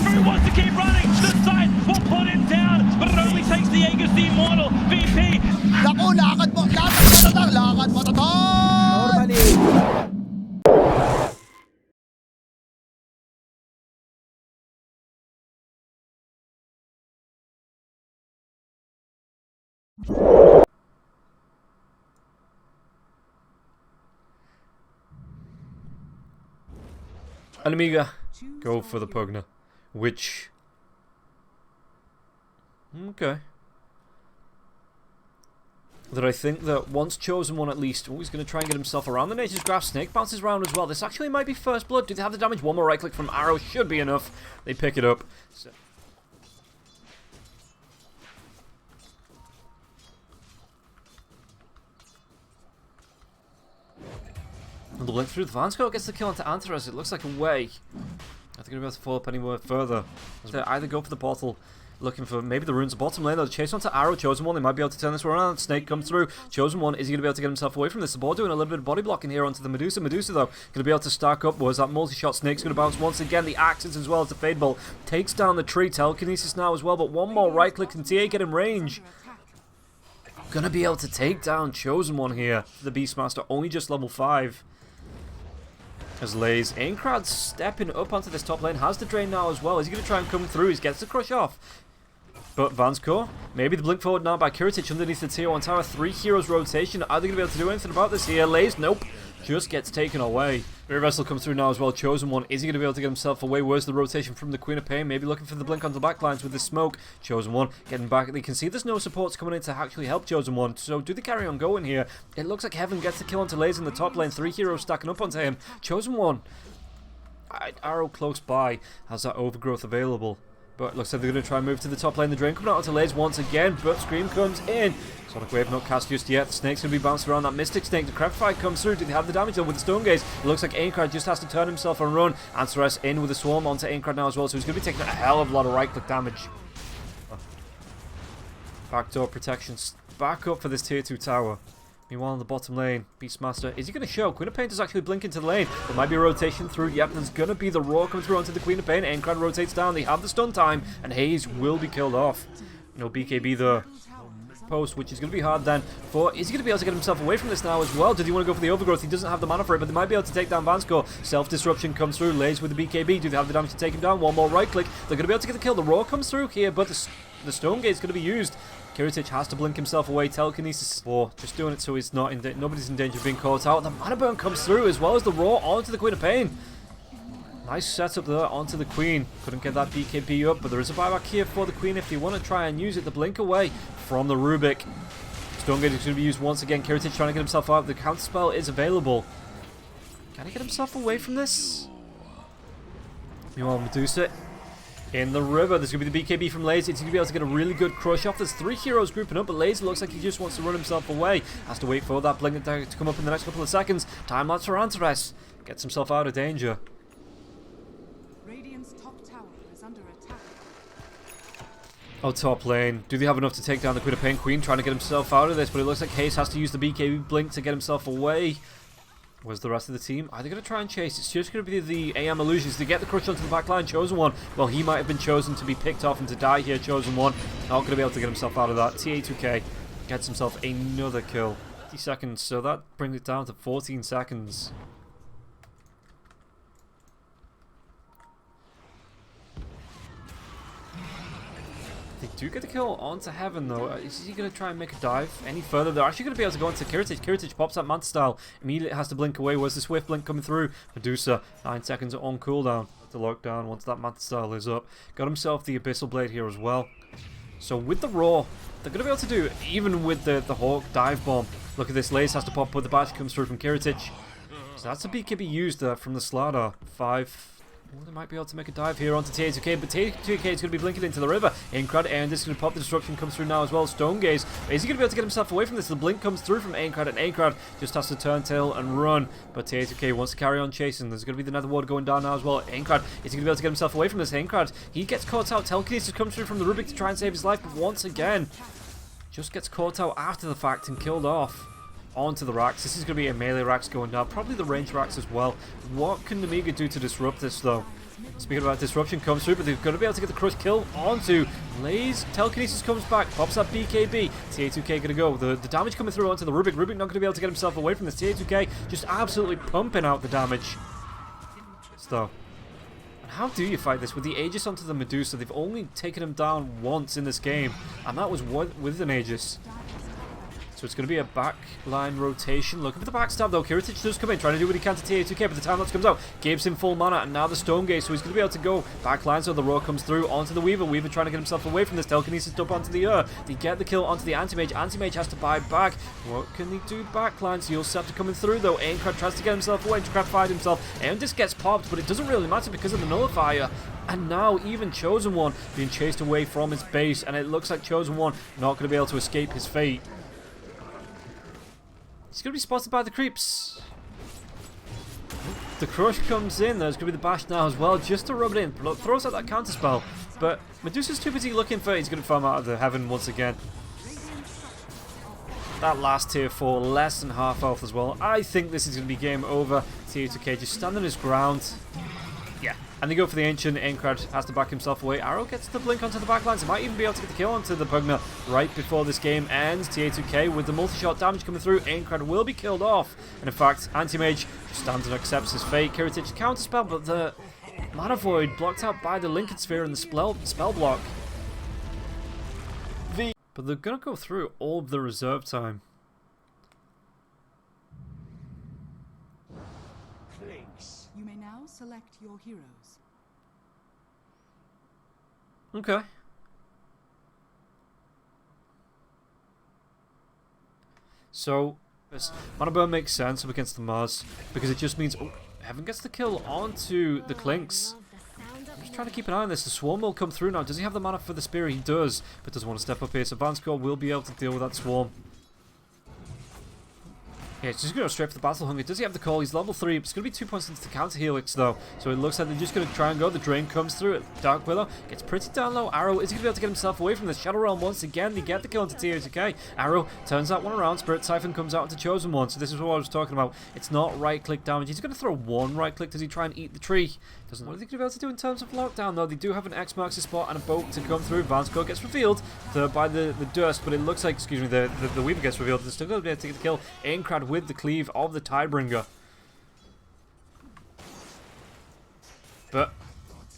Crew wants to keep running. The side will put him down, but it only takes the Aegis the Immortal. VP. Naku, lakad mo to, Normally. Nemiga, go for the Pugna, which... Okay. That I think that once Chosen One at least, he's going to try and get himself around the Nature's Grasp. Snake bounces around as well. This actually might be first blood. Do they have the damage? One more right click from Arrow should be enough. They pick it up. So the blink through the Vansco gets the kill onto Antares. It looks like a way. I think they're going to be able to follow up anywhere further. They either go for the portal, looking for maybe the runes bottom lane, or chase onto Arrow. Chosen One, they might be able to turn this around. Snake comes through. Chosen One, is he going to be able to get himself away from this? The board doing a little bit of body blocking here onto the Medusa. Medusa, though, going to be able to stack up. Was that multi-shot? Snake's going to bounce once again. The axes as well as the Fade Bolt. Takes down the tree. Telekinesis now as well, but one more right click and TA get in range. Going to be able to take down Chosen One here. The Beastmaster, only just level 5. As Lays, Aincrad stepping up onto this top lane, has the drain now as well. Is he going to try and come through? He gets the crush off. But Vansco, maybe the blink forward now by Kiritich underneath the tier 1 tower. 3 heroes rotation. Are they going to be able to do anything about this here? Lays, nope. Just gets taken away. Mirror Vessel comes through now as well. Chosen One, is he going to be able to get himself away? Where's the rotation from the Queen of Pain? Maybe looking for the blink on the backlines with the smoke. Chosen One getting back. They can see there's no supports coming in to actually help Chosen One. So do they carry on going here? It looks like Heaven gets the kill onto Lays in the top lane. 3 heroes stacking up onto him. Chosen One, Arrow close by, has that overgrowth available. But looks like they're going to try and move to the top lane. The drain coming out onto Lays once again, but Scream comes in. Sonic Wave not cast just yet. The Snake's going to be bouncing around that Mystic Snake. The Crab Fight comes through. Do they have the damage though with the Stone Gaze? It looks like Aincrad just has to turn himself and run. Antares in with a Swarm onto Aincrad now as well, so he's going to be taking a hell of a lot of right-click damage. Backdoor protections back up for this tier 2 tower. Meanwhile, in the bottom lane, Beastmaster, is he going to show? Queen of Pain does actually blink into the lane. There might be a rotation through. Yep, there's going to be the Roar coming through onto the Queen of Pain. Aincrad rotates down. They have the stun time, and Hayes will be killed off. No BKB there. Post, which is going to be hard then for... Is he going to be able to get himself away from this now as well? Did he want to go for the overgrowth? He doesn't have the mana for it, but they might be able to take down Vansco. Self-disruption comes through. Lays with the BKB. Do they have the damage to take him down? One more right click. They're going to be able to get the kill. The Roar comes through here, but the Stone Gate is going to be used. Kiritich has to blink himself away. Telekinesis 4, just doing it so he's not in nobody's in danger of being caught out. The mana burn comes through as well as the Roar onto the Queen of Pain. Nice setup there onto the Queen. Couldn't get that BKB up, but there is a buyback here for the Queen if you want to try and use it. The blink away from the Rubik. Stone Gate is going to be used once again. Kiritich trying to get himself out. The counter spell is available. Can he get himself away from this? Meanwhile, Medusa in the river. There's going to be the BKB from Lays. It's going to be able to get a really good crush off. There's 3 heroes grouping up, but Lays looks like he just wants to run himself away. Has to wait for that blink to come up in the next couple of seconds. Time lapse for Antares. Gets himself out of danger. Radiant's top tower is under attack. Oh, top lane. Do they have enough to take down the Queen of Pain? Queen trying to get himself out of this, but it looks like Hayes has to use the BKB blink to get himself away. Where's the rest of the team? Are they going to try and chase? It's just going to be the AM Illusions to get the crush onto the back line. Chosen One, well, he might have been chosen to be picked off and to die here. Chosen One, not going to be able to get himself out of that. TA2K gets himself another kill. 50 seconds, so that brings it down to 14 seconds. They do get the kill onto Heaven though. Is he going to try and make a dive any further? They're actually going to be able to go into Kiritich. Kiritich pops that Manta style. Immediately has to blink away. Where's the Swift blink coming through? Medusa, 9 seconds on cooldown. To lock down once that Manta style is up. Got himself the Abyssal Blade here as well. So with the Roar, they're going to be able to do, even with the Hawk dive bomb. Look at this. Lace has to pop, but the bash comes through from Kiritich. So that's a BKB used from the Slardar. 5. Well, they might be able to make a dive here onto TA2K, but TA2K is going to be blinking into the river. Aincrad, and this is going to pop. The destruction comes through now as well. Stone Gaze. Is he going to be able to get himself away from this? The blink comes through from Aincrad, and Aincrad just has to turn tail and run. But TA2K wants to carry on chasing. There's going to be the Nether Ward going down now as well. Aincrad, is he going to be able to get himself away from this? Aincrad, he gets caught out. Telekinesis comes through from the Rubik to try and save his life, but once again, just gets caught out after the fact and killed off. Onto the racks. This is going to be a melee racks going down. Probably the range racks as well. What can Nemiga do to disrupt this though? Speaking about disruption comes through, but they're going to be able to get the crush kill onto Lays. Telekinesis comes back, pops up BKB. TA2K going to go. The damage coming through onto the Rubik. Rubik not going to be able to get himself away from this. TA2K just absolutely pumping out the damage. So, and how do you fight this? With the Aegis onto the Medusa, they've only taken him down once in this game, and that was with an Aegis. So it's going to be a backline rotation. Looking for the backstab though. Kiritich does come in, trying to do what he can to TA2K, but the time lapse comes out. Gives him full mana, and now the Stone Gate, so he's going to be able to go backline. So the roar comes through onto the Weaver. Weaver trying to get himself away from this. Telekinesis dump onto the They get the kill onto the Anti-Mage. Anti-Mage has to buy back. What can he do backline? So you'll have to coming through though. Aincrad tries to get himself away. Aincrad fired himself. Aeon gets popped, but it doesn't really matter because of the Nullifier. And now even Chosen One being chased away from his base, and it looks like Chosen One not going to be able to escape his fate. He's going to be spotted by the creeps. The crush comes in. There's going to be the bash now as well, just to rub it in. Throws out that counter spell, but Medusa's too busy looking for it. He's going to farm out of the heaven once again. That last tier 4, less than half health as well. I think this is going to be game over. TA2K just standing his ground. Yeah. And they go for the Ancient. Aincrad has to back himself away. Arrow gets the blink onto the backlines. He might even be able to get the kill onto the Pugna right before this game ends. TA2K with the multi-shot damage coming through. Aincrad will be killed off. And in fact, Anti-Mage stands and accepts his fate. Kiritich counterspell, but the Mana Void blocked out by the Lincoln Sphere and the spell block. But they're going to go through all of the reserve time. You may now select your heroes. Okay. So, Mana Burn makes sense up against the Mars, because it just means Heaven gets the kill onto the Clinks. I'm just trying to keep an eye on this. The Swarm will come through now. Does he have the mana for the Spear? He does, but doesn't want to step up here. So Vanscore will be able to deal with that Swarm. Yeah, it's just going to go straight for the Battle Hunger. Does he have the call? He's level 3. It's going to be 2 points into the counter helix though. So it looks like they're just going to try and go. The Drain comes through. Dark Willow gets pretty down low. Arrow, is he going to be able to get himself away from this? Shadow Realm once again. They get the kill into TA2K. Arrow turns that one around. Spirit Siphon comes out into Chosen One. So this is what I was talking about. It's not right click damage. He's going to throw one right click. Does he try and eat the tree? Doesn't. What are they going to be able to do in terms of lockdown though? They do have an X marks the spot and a boat to come through. Vanscore gets revealed by the dust, but it looks like, excuse me, the Weaver gets revealed. They're still going to be able to get the kill. Aincrad with the cleave of the Tidebringer. But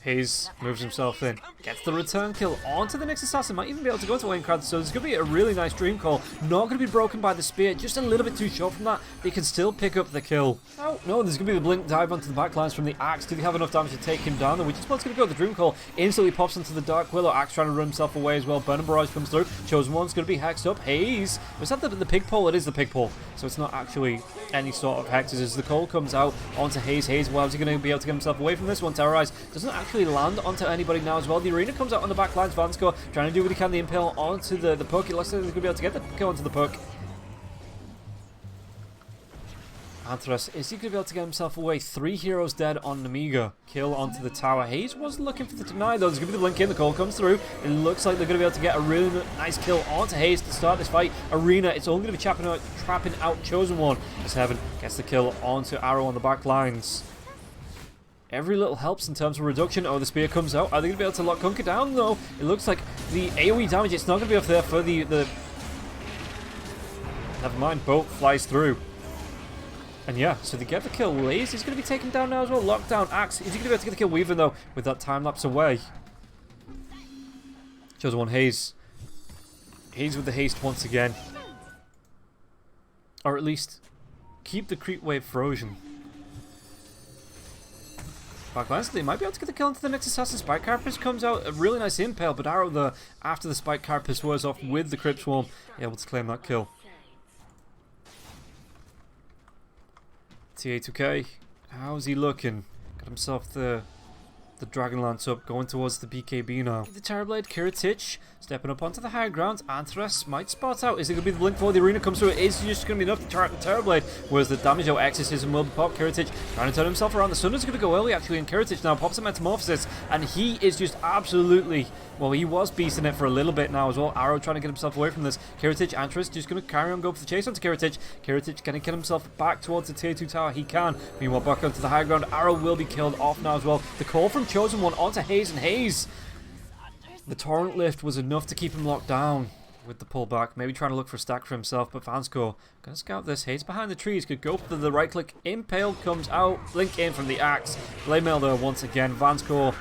Hayes moves himself in, gets the return kill onto the next assassin. Might even be able to go to Aincrad, so there's going to be a really nice Dream Call. Not going to be broken by the spear, just a little bit too short from that. They can still pick up the kill. Oh no, there's going to be the blink dive onto the backlines from the Axe. Do they have enough damage to take him down? The Witch's Blood's going to go. The Dream Call instantly pops into the Dark Willow. Axe trying to run himself away as well. Burning Barrage comes through. Chosen One's going to be hexed up. Hayes, was that the pig pole? It is the pig pole, so it's not actually any sort of hexes. As the call comes out onto Hayes. Hayes, well, is he going to be able to get himself away from this one? Terrorize doesn't actually land onto anybody now as well. The Arena comes out on the back lines. Vanscore trying to do what he can. The impale onto the puck. It looks like he's going to be able to get the kill onto the puck. Anthras, is he going to be able to get himself away? 3 heroes dead on Nemiga. Kill onto the tower. Hayes was looking for the deny though. There's going to be the blink in. The call comes through. It looks like they're going to be able to get a really nice kill onto Hayes to start this fight. Arena, it's only going to be trapping out Chosen One as Heaven gets the kill onto Arrow on the back lines. Every little helps in terms of reduction. Oh, the spear comes out. Are they going to be able to lock Kunkka down? No. It looks like the AoE damage, it's not going to be up there for the... Never mind. Boat flies through. And yeah, so they get the kill. Laze is going to be taken down now as well. Lockdown. Axe. Is he going to be able to get the kill? Weaver, though, with that time lapse away. Chosen One, Hayes. Hayes with the haste once again. Or at least keep the creep wave frozen. Backlines, they might be able to get the kill into the next assassin. Spike Carapace comes out, a really nice impale, but Arrow, after the Spike Carapace was off with the Crypt Swarm, able to claim that kill. TA2K, how's he looking? Got himself the Dragonlance up, going towards the BKB now. The Terrorblade, Kiritich, stepping up onto the high ground. Anthras might spot out. Is it going to be the blink before the Arena comes through? It is just going to be enough to trap the Terrorblade. Whereas the damage out Exorcism will be popped. Kiritich trying to turn himself around. The Sunder's going to go early actually, and Kiritich now pops a Metamorphosis. And he is just absolutely... Well, he was beasting it for a little bit now as well. Arrow trying to get himself away from this. Kiritich, Anthras just going to carry on, go for the chase onto Kiritich. Kiritich can he get himself back towards the tier 2 tower? He can. Meanwhile, back onto the high ground. Arrow will be killed off now as well. The call from Chosen One onto Hayes, and Hayes. The torrent lift was enough to keep him locked down with the pullback. Maybe trying to look for a stack for himself, but Vansco gonna scout this. Hayes behind the trees, could go for the right click. Impale comes out, blink in from the axe. Blade Mail there once again. Vansco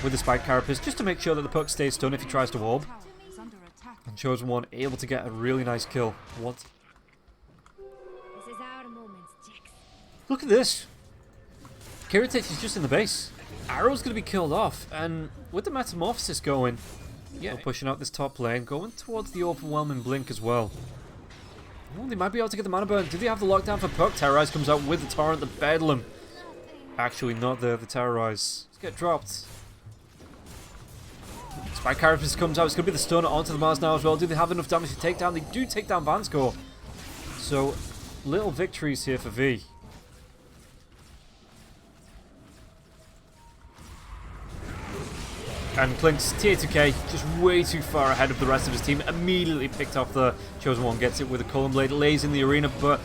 with the spike carapace just to make sure that the puck stays stunned if he tries to warp. Is under attack. And Chosen One able to get a really nice kill. What? This is our moment, Jax. Look at this. Kiritich is just in the base. Arrow's going to be killed off, and with the Metamorphosis going, yeah, pushing out this top lane, going towards the overwhelming blink as well. Oh, they might be able to get the mana burn. Do they have the lockdown for puck? Terrorize comes out with the torrent, the Bedlam. Actually, not there, the Terrorize. Let's get dropped. Spike Carapace comes out. It's going to be the stun onto the Mars now as well. Do they have enough damage to take down? They do take down Vansco. So, little victories here for V. And Clink's T2K just way too far ahead of the rest of his team. Immediately picked off the Chosen One, gets it with a Cullen Blade, lays in the arena, but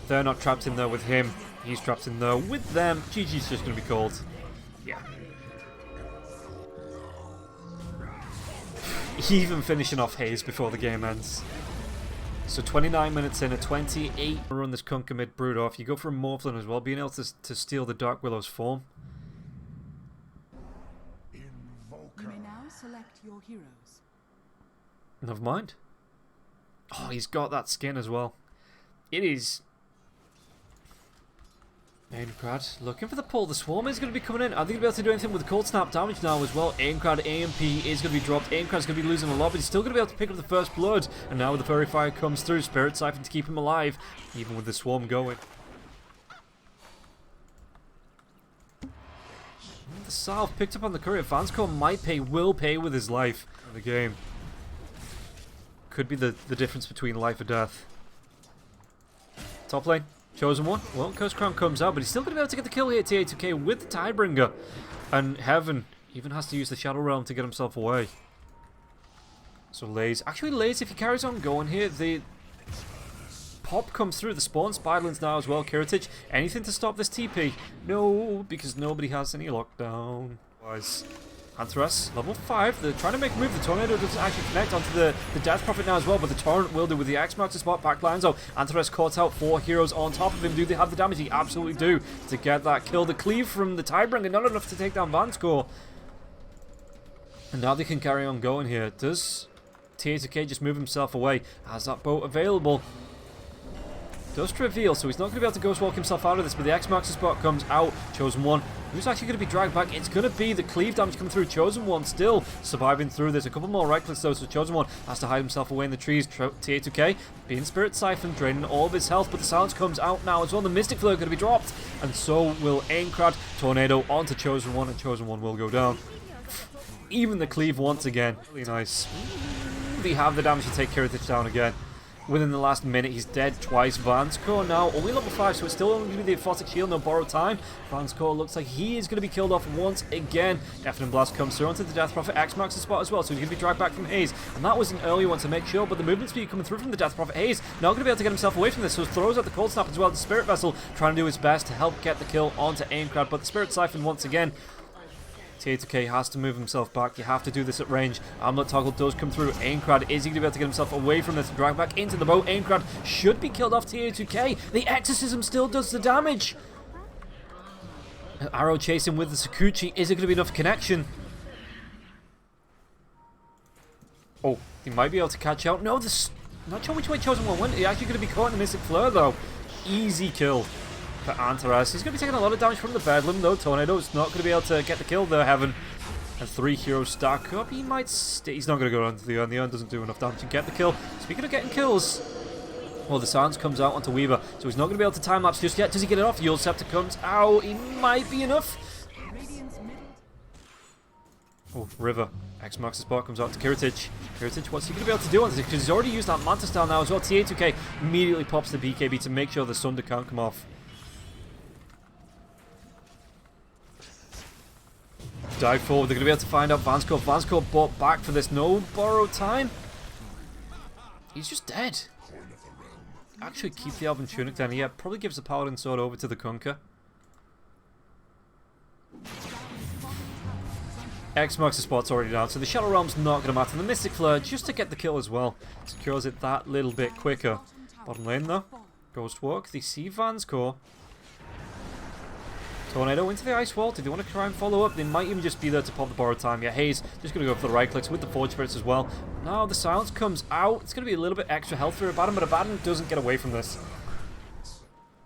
they're not trapped in there with him. He's trapped in there with them. GG's just going to be called. Yeah. Even finishing off Hayes before the game ends. So 29 minutes in, a 28 run this Kunkka mid brood off. You go for a Morphlin as well, being able to steal the Dark Willow's form. You may now select your heroes. Never mind. Oh, he's got that skin as well. It is... Aincrad looking for the pull. The Swarm is going to be coming in. Are they going to be able to do anything with the Cold Snap damage now as well? Aincrad AMP is going to be dropped. Aincrad's going to be losing a lot, but he's still going to be able to pick up the first blood. And now the Fairy Fire comes through. Spirit Siphon to keep him alive, even with the Swarm going. The Salve picked up on the courier. Vansco might pay, will pay with his life in the game. Could be the difference between life or death. Top lane. Chosen One. Well, Curse Crown comes out, but he's still going to be able to get the kill here, TA2K, with the Tidebringer. And Heaven even has to use the Shadow Realm to get himself away. So Lays. Actually, Lays, if he carries on going here, the pop comes through. The spawn Spiderlands now as well. Kiritich, anything to stop this TP? No, because nobody has any lockdown. Wise. Antares, level 5. They're trying to make a move. The Tornado doesn't actually connect onto the Death Prophet now as well, but the Torrent will do with the X marks the spot. Back lines out. Antares caught out 4 heroes on top of him. Do they have the damage? He absolutely do to get that kill. The cleave from the Tidebringer, not enough to take down Vansco. And now they can carry on going here. Does TA2K just move himself away? Has that boat available? Does reveal, so he's not going to be able to ghost walk himself out of this, but the X marks the spot comes out. Chosen One, who's actually going to be dragged back? It's going to be the cleave damage coming through. Chosen One still surviving through this. A couple more right clicks though, so Chosen One has to hide himself away in the trees. TA2K being Spirit Siphon, draining all of his health, but the silence comes out now as well. The Mystic Flare going to be dropped, and so will Aincrad. Tornado onto Chosen One, and Chosen One will go down. Even the cleave once again. Really nice. They have the damage to take Kiritich down again. Within the last minute, he's dead twice. Vansco now only level 5, so it's still only going to be the Aphotic Shield, no borrowed time. Vansco looks like he is going to be killed off once again. Deafening Blast comes through onto the Death Prophet. X marks the spot as well, so he's going to be dragged back from Hayes. And that was an early one to make sure, but the movement speed coming through from the Death Prophet. Hayes now going to be able to get himself away from this, so throws out the Cold Snap as well. The Spirit Vessel trying to do his best to help get the kill onto Aincrad, but the Spirit Siphon once again. TA2K has to move himself back. You have to do this at range. Amulet Toggle does come through. Aincrad, is he going to be able to get himself away from this and drag back into the boat? Aincrad should be killed off. TA2K. The Exorcism still does the damage. Arrow chasing with the Sakuchi. Is it going to be enough connection? Oh, he might be able to catch out. No, this. Not sure which way Chosen One went. He's actually going to be caught in the Mystic Flare though. Easy kill for Antares. He's going to be taking a lot of damage from the Bedlam though. Tornado's not going to be able to get the kill there, Heaven. And 3 heroes stack up. He might stay. He's not going to go onto the urn. The urn doesn't do enough damage to get the kill. Speaking of getting kills, well, the silence comes out onto Weaver, so he's not going to be able to time lapse just yet. Does he get it off? Yule Scepter comes out. He might be enough. Oh, River. X marks the spot, comes out to Kiritich. Kiritich, what's he going to be able to do on this? Because he's already used that Manta style now as well. TA2K immediately pops the BKB to make sure the Sunder can't come off. Dive forward, they're going to be able to find out Vansco. Vansco bought back for this. No borrowed time. He's just dead. Actually keep the Elven Tunic then. Yeah, probably gives the Paladin Sword over to the Kunkka. X marks the spot's already down, so the Shadow Realm's not going to matter. The Mystic Flare, just to get the kill as well, secures it that little bit quicker. Bottom lane though, Ghost Walk, they see Van's core. Tornado into the ice wall. Do they want to try and follow up? They might even just be there to pop the borrowed time. Yeah, Haze just going to go for the right clicks with the Forge Spirits as well. Now the silence comes out. It's going to be a little bit extra health for Abaddon, but Abaddon doesn't get away from this.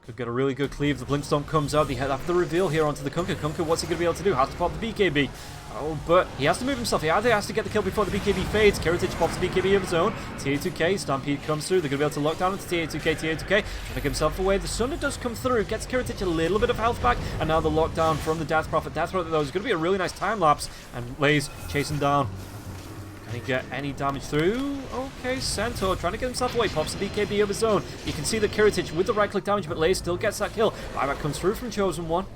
Could get a really good cleave. The Blinkstorm comes out. They head after the reveal here onto the Kunkka. Kunkka, what's he going to be able to do? Has to pop the BKB. Oh, but he has to move himself. He either has to get the kill before the BKB fades. Kiritich pops the BKB of his own. TA2K, Stampede comes through. They're going to be able to lock down into TA2K, TA2K. Trying to get himself away. The Sunder does come through. Gets Kiritich a little bit of health back. And now the lockdown from the Death Prophet. Death Prophet, though, is going to be a really nice time lapse. And Blaze chasing down. Can he get any damage through? Okay, Centaur trying to get himself away. Pops the BKB of his own. You can see the Kiritich with the right click damage, but Laze still gets that kill. Buyback comes through from Chosen One.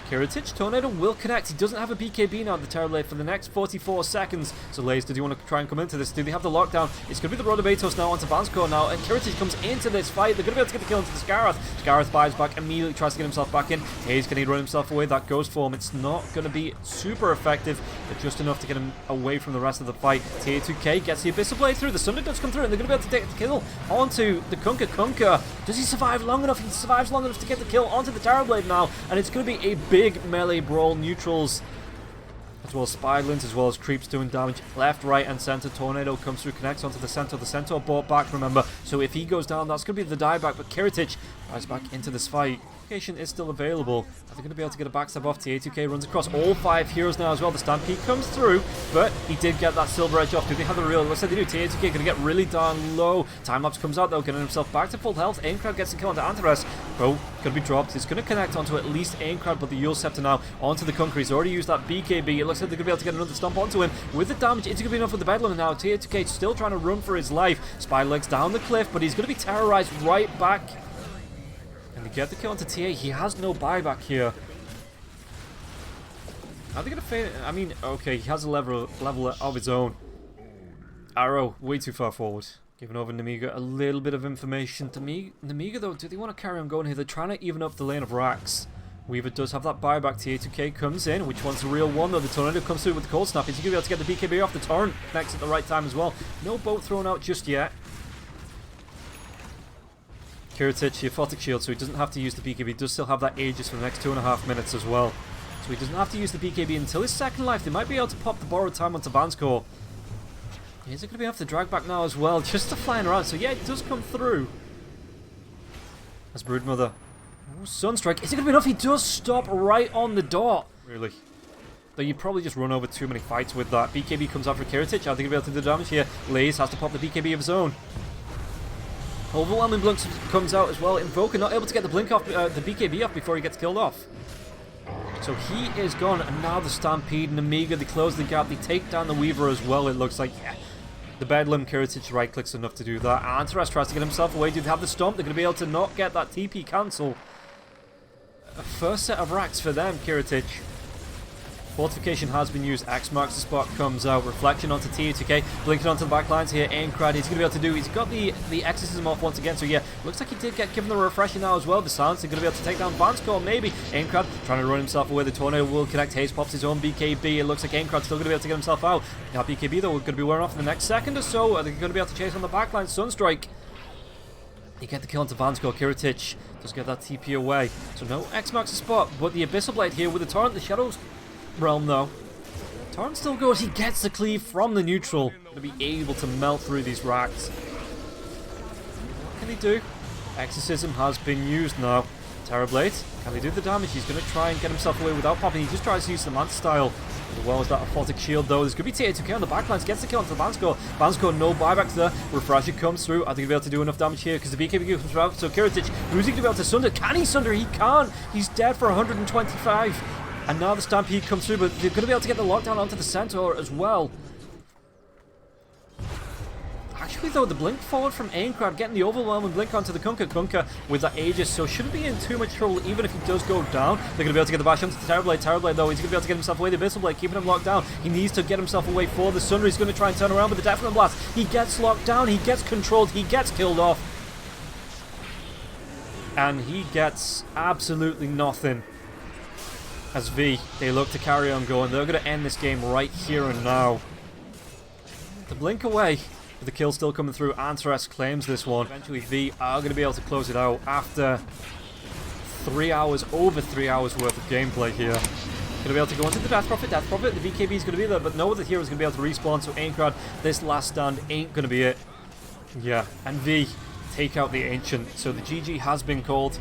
Kiritich, Tornado will connect. He doesn't have a BKB now at the Terror Blade for the next 44 seconds. So Laze, do you want to try and come into this? Do they have the lockdown? It's going to be the Rodobatos now onto Vanscore now. And Kiritich comes into this fight. They're going to be able to get the kill into the Scarrath. Scarrath buys back, immediately tries to get himself back in. Hayes, can he run himself away? That Ghost Form. It's not going to be super effective, but just enough to get him away from the rest of the fight. TA2K gets the Abyssal Blade through. The Sunder does come through, and they're going to be able to take the kill onto the Kunkka. Kunkka, does he survive long enough? He survives long enough to get the kill onto the Terror Blade now, and it's going to be a big melee brawl. Neutrals as well as Spidlins, as well as creeps doing damage left, right and center. Tornado comes through, connects onto the Centaur. The Centaur bought back, remember, so if he goes down, that's going to be the dieback. But Kiritich rise back into this fight. Location is still available. Are they going to be able to get a backstab off? TA2K runs across all 5 heroes now as well. The Stampede comes through, but he did get that silver edge off. Do they have the real? What's they do? TA2K going to get really darn low. Timelapse comes out though, getting himself back to full health. Aincrad gets the kill onto Antares. Bro, going to be dropped. He's going to connect onto at least Aincrad, but the Yule Scepter now onto the Kunkka. He's already used that BKB. It looks like they're going to be able to get another stomp onto him. With the damage, it's going to be enough with the Bedlam now. TA2K still trying to run for his life. Spiderlegs down the cliff, but he's going to be terrorized right back. And they get the kill onto TA. He has no buyback here. Are they going to fade? I mean, okay, he has a level of his own. Arrow, way too far forward. Giving over Nemiga a little bit of information. Nemiga, though, do they want to carry on going here? They're trying to even up the lane of Rax. Weaver does have that buyback. TA2K comes in. Which one's the real one, though? The Tornado comes through with the Cold Snap. Is he going to be able to get the BKB off? The Torrent connects at the right time as well. No boat thrown out just yet. Kiritich, the Aphotic Shield, so he doesn't have to use the BKB. He does still have that Aegis for the next 2.5 minutes as well. So he doesn't have to use the BKB until his second life. They might be able to pop the borrowed time onto Vanscore. Is it going to be able to drag back now as well? Just to flying around. So yeah, it does come through. As Broodmother. Oh, Sunstrike. Is it going to be enough? He does stop right on the dot. Really. Though you probably just run over too many fights with that. BKB comes out for Kiritich. Are they going to be able to do the damage here? Laze has to pop the BKB of his own. Overwhelming Blink comes out as well. Invoker not able to get the blink off, the BKB off before he gets killed off. So he is gone, and now the Stampede and Nemiga, they close the gap, they take down the Weaver as well, it looks like. Yeah. The Bedlam, Kiritich right clicks enough to do that. Antares tries to get himself away. Do they have the Stomp? They're going to be able to not get that TP cancel. A first set of racks for them, Kiritich. Fortification has been used. X marks the spot, comes out. Reflection onto TA2K. Blinking onto the back lines here. Aincrad, he's going to be able to do. He's got the Exorcism off once again. So yeah, looks like he did get given the refresher now as well. The Silence, they're going to be able to take down Vanscore maybe. Aincrad trying to run himself away. The Tornado will connect. Haze pops his own BKB. It looks like Aincrad's still going to be able to get himself out. Now BKB though, we're going to be wearing off in the next second or so. Are they going to be able to chase on the back line? Sunstrike. They get the kill onto Vanscore. Kiritich does get that TP away. So no X marks the spot. But the Abyssal Blade here with the Torrent. The Shadows Realm though. Torrent still goes, he gets the cleave from the neutral. To be able to melt through these racks. What can he do? Exorcism has been used now. Terrorblade, can he do the damage? He's going to try and get himself away without popping. He just tries to use the Manta style. As well as that Aphotic Shield though. There's going to be TA2K on the backlines. Gets the kill onto the Vanscore. Vanscore, no buyback there. Refresher comes through. I think he'll be able to do enough damage here because the BKB comes out. So Kiritich, who's he going to be able to sunder? Can he sunder? He can't. He's dead for 125. And now the Stampede comes through, but they're going to be able to get the lockdown onto the Centaur as well. Actually, though, the blink forward from Aincrad, getting the overwhelming blink onto the Kunkka with that Aegis, so shouldn't be in too much trouble even if he does go down. They're going to be able to get the bash onto the Terrorblade. Terrorblade, though, he's going to be able to get himself away. The Abyssal Blade, keeping him locked down. He needs to get himself away for the Sunder. He's going to try and turn around with the Deafening Blast. He gets locked down. He gets controlled. He gets killed off. And he gets absolutely nothing. as V, they look to carry on going. They're going to end this game right here and now. The blink away, with the kill still coming through. Antares claims this one. Eventually V are going to be able to close it out after 3 hours, over 3 hours worth of gameplay here. Going to be able to go into the Death Prophet. Death Prophet, the BKB is going to be there, but no other hero is going to be able to respawn, so Aincrad, this last stand ain't going to be it. Yeah, and V take out the Ancient, so the GG has been called.